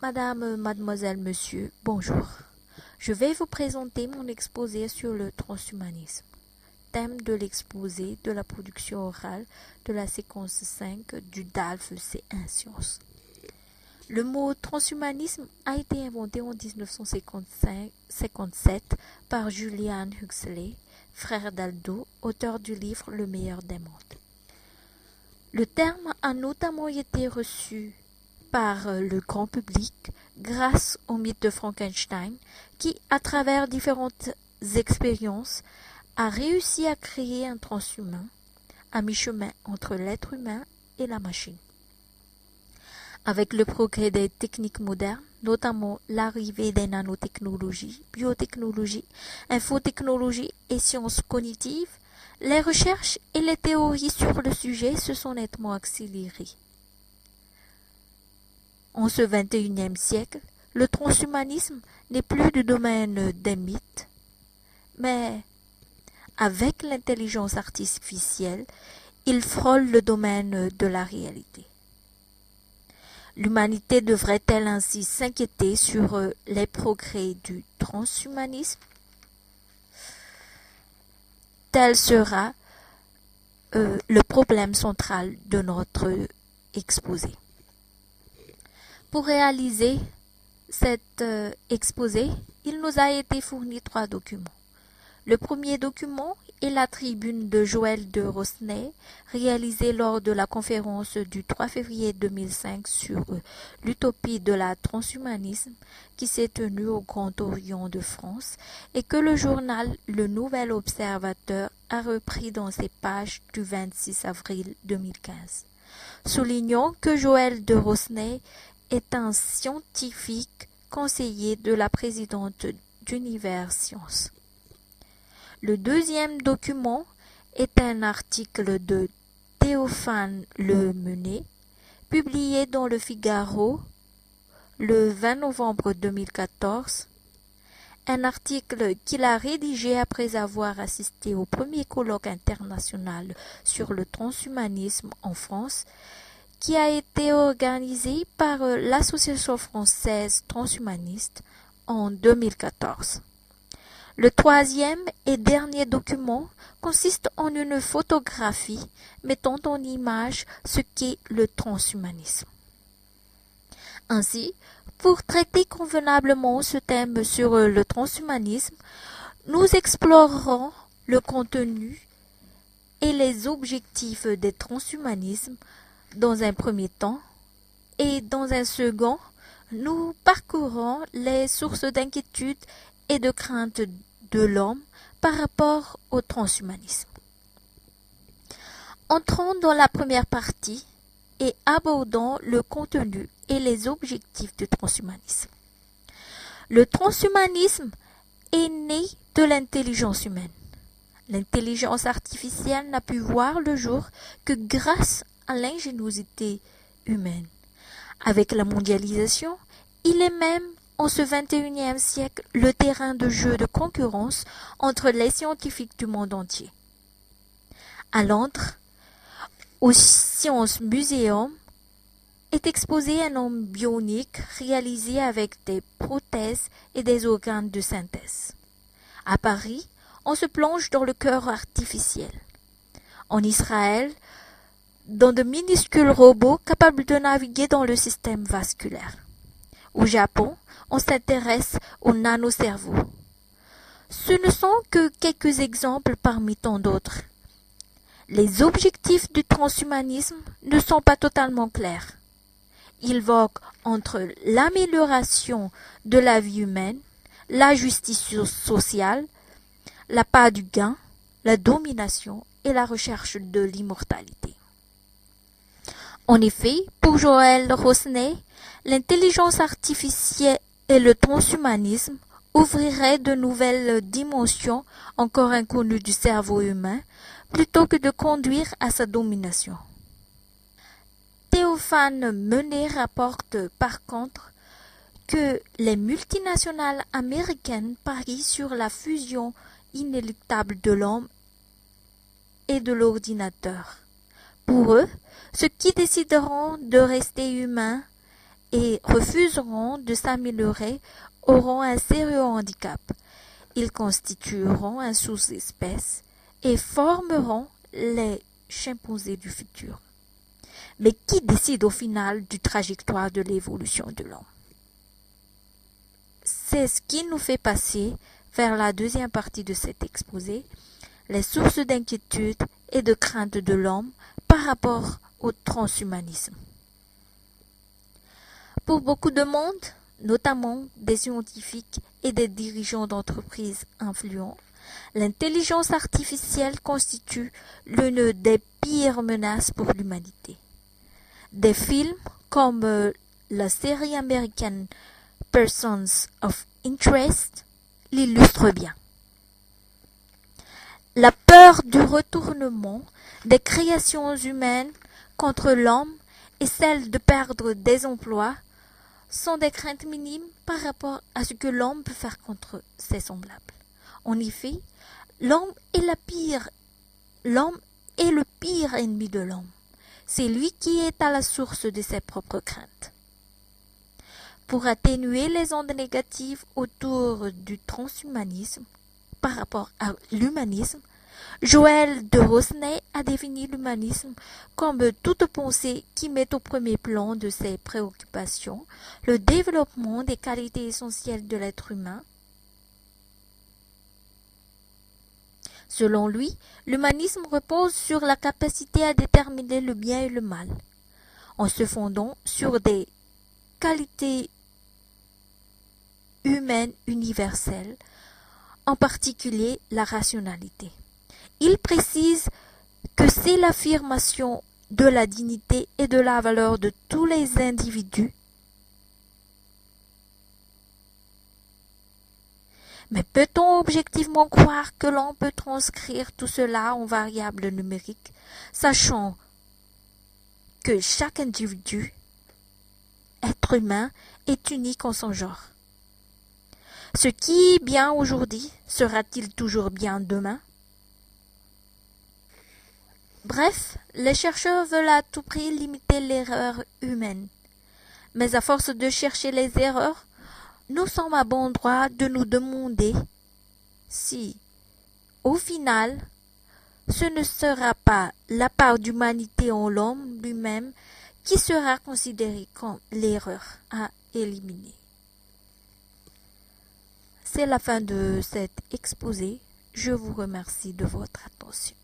Madame, mademoiselle, monsieur, bonjour. Je vais vous présenter mon exposé sur le transhumanisme. Thème de l'exposé de la production orale de la séquence 5 du DALF C1 Sciences. Le mot transhumanisme a été inventé en 1957 par Julian Huxley, frère d'Aldo, auteur du livre Le meilleur des mondes. Le terme a notamment été reçu par le grand public grâce au mythe de Frankenstein qui, à travers différentes expériences, a réussi à créer un transhumain à mi-chemin entre l'être humain et la machine. Avec le progrès des techniques modernes, notamment l'arrivée des nanotechnologies, biotechnologies, infotechnologies et sciences cognitives, les recherches et les théories sur le sujet se sont nettement accélérées. En ce XXIe siècle, le transhumanisme n'est plus du domaine des mythes, mais avec l'intelligence artificielle, il frôle le domaine de la réalité. L'humanité devrait-elle ainsi s'inquiéter sur les progrès du transhumanisme? Tel sera le problème central de notre exposé. Pour réaliser cet exposé, il nous a été fourni 3 documents. Le premier document est la tribune de Joël de Rosnay, réalisée lors de la conférence du 3 février 2005 sur l'utopie de la transhumanisme qui s'est tenue au Grand Orient de France et que le journal Le Nouvel Observateur a repris dans ses pages du 26 avril 2015. Soulignons que Joël de Rosnay est un scientifique conseiller de la présidente d'Univers Sciences. Le deuxième document est un article de Théophane Lemené, publié dans Le Figaro le 20 novembre 2014, un article qu'il a rédigé après avoir assisté au premier colloque international sur le transhumanisme en France, qui a été organisé par l'Association française transhumaniste en 2014. Le troisième et dernier document consiste en une photographie mettant en image ce qu'est le transhumanisme. Ainsi, pour traiter convenablement ce thème sur le transhumanisme, nous explorerons le contenu et les objectifs des transhumanismes dans un premier temps, et dans un second, nous parcourrons les sources d'inquiétude et de crainte de l'homme par rapport au transhumanisme. Entrons dans la première partie et abordons le contenu et les objectifs du transhumanisme. Le transhumanisme est né de l'intelligence humaine. L'intelligence artificielle n'a pu voir le jour que grâce à l'ingéniosité humaine. Avec la mondialisation, il est même en ce XXIe siècle le terrain de jeu de concurrence entre les scientifiques du monde entier. À Londres, au Science Museum, est exposé un homme bionique réalisé avec des prothèses et des organes de synthèse. À Paris, on se plonge dans le cœur artificiel. En Israël, dans de minuscules robots capables de naviguer dans le système vasculaire. Au Japon, on s'intéresse au nanocerveau. Ce ne sont que quelques exemples parmi tant d'autres. Les objectifs du transhumanisme ne sont pas totalement clairs. Ils voguent entre l'amélioration de la vie humaine, la justice sociale, la part du gain, la domination et la recherche de l'immortalité. En effet, pour Joël Rosnay, l'intelligence artificielle et le transhumanisme ouvriraient de nouvelles dimensions encore inconnues du cerveau humain, plutôt que de conduire à sa domination. Théophane Menet rapporte par contre que les multinationales américaines parient sur la fusion inéluctable de l'homme et de l'ordinateur. Pour eux, ceux qui décideront de rester humains et refuseront de s'améliorer auront un sérieux handicap. Ils constitueront un sous-espèce et formeront les chimpanzés du futur. Mais qui décide au final du trajectoire de l'évolution de l'homme? C'est ce qui nous fait passer vers la deuxième partie de cet exposé, les sources d'inquiétude et de crainte de l'homme par rapport au transhumanisme. Pour beaucoup de monde, notamment des scientifiques et des dirigeants d'entreprises influents, l'intelligence artificielle constitue l'une des pires menaces pour l'humanité. Des films comme la série américaine Persons of Interest l'illustrent bien. La peur du retournement des créations humaines contre l'homme et celle de perdre des emplois sont des craintes minimes par rapport à ce que l'homme peut faire contre ses semblables. En effet, l'homme est le pire ennemi de l'homme. C'est lui qui est à la source de ses propres craintes. Pour atténuer les ondes négatives autour du transhumanisme par rapport à l'humanisme, Joël de Rosnay a défini l'humanisme comme toute pensée qui met au premier plan de ses préoccupations le développement des qualités essentielles de l'être humain. Selon lui, l'humanisme repose sur la capacité à déterminer le bien et le mal, en se fondant sur des qualités humaines universelles, en particulier la rationalité. Il précise que c'est l'affirmation de la dignité et de la valeur de tous les individus. Mais peut-on objectivement croire que l'on peut transcrire tout cela en variables numériques, sachant que chaque individu, être humain, est unique en son genre? Ce qui est bien aujourd'hui, sera-t-il toujours bien demain? Bref, les chercheurs veulent à tout prix limiter l'erreur humaine. Mais à force de chercher les erreurs, nous sommes à bon droit de nous demander si, au final, ce ne sera pas la part d'humanité en l'homme lui-même qui sera considérée comme l'erreur à éliminer. C'est la fin de cet exposé. Je vous remercie de votre attention.